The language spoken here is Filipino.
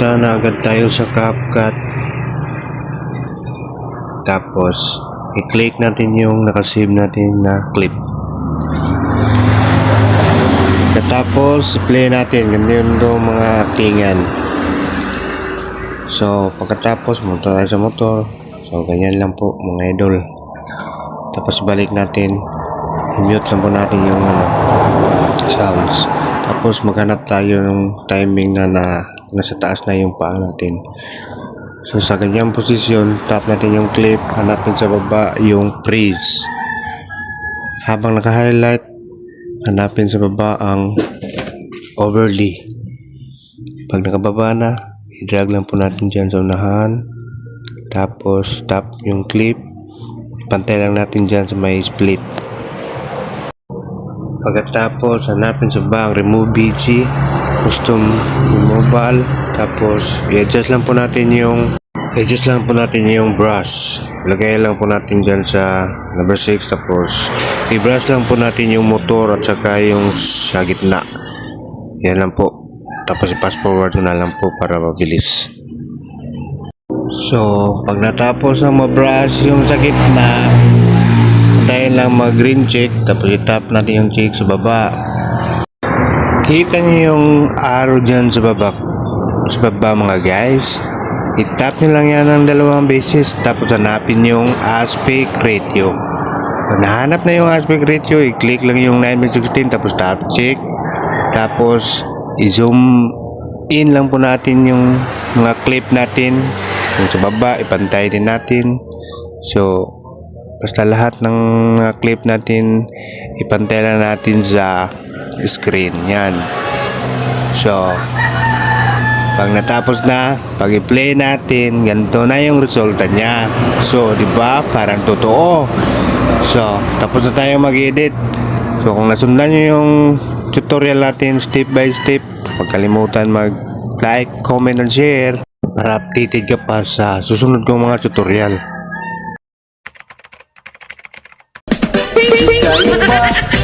punta na agad tayo sa CapCut. Tapos i-click natin yung nakasave natin na clip. Tapos play natin ganyan yung mga actingan. So pagkatapos munta tayo sa motor. So ganyan lang po mga idol. Tapos balik natin, i-mute lang po natin yung sounds. Tapos maghanap tayo ng timing na nasa taas na yung paa natin. So sa ganyang posisyon, tap natin yung clip, hanapin sa baba yung freeze. Habang naka-highlight, hanapin sa baba ang overlay. Pag nakababa na, i-drag lang po natin dyan sa unahan. Tapos tap yung clip, pantay lang natin dyan sa may split. Pagkatapos hanapin sa bang remove BG, custom removal. Tapos i-adjust lang po natin yung brush. Lagay lang po natin dyan sa number 6. Tapos i-brush lang po natin yung motor at saka yung sa gitna. Yan lang po. Tapos i-pass forward na lang po para mabilis. So pag natapos na ma-brush yung sa gitna, tayo lang mag-green check. Tapos i-tap natin yung check sa baba. Kita nyo yung arrow dyan sa baba mga guys. I-tap nyo lang yan ng 2 beses. Tapos hanapin yung aspect ratio. Pag nahanap na yung aspect ratio, i-click lang yung 9:16. Tapos tap check. Tapos i-zoom in lang po natin yung mga clip natin. Yung sa baba, ipantay din natin. So basta lahat ng clip natin ipantay lang natin sa screen. Yan. So pag natapos na, pag i-play natin, ganito na yung resulta niya. So di ba parang totoo. So tapos na tayo mag-edit. So kung nasundan nyo yung tutorial natin step by step, huwag kalimutan mag-like, comment, and share para updated ka pa sa susunod kong mga tutorial. Kaya ba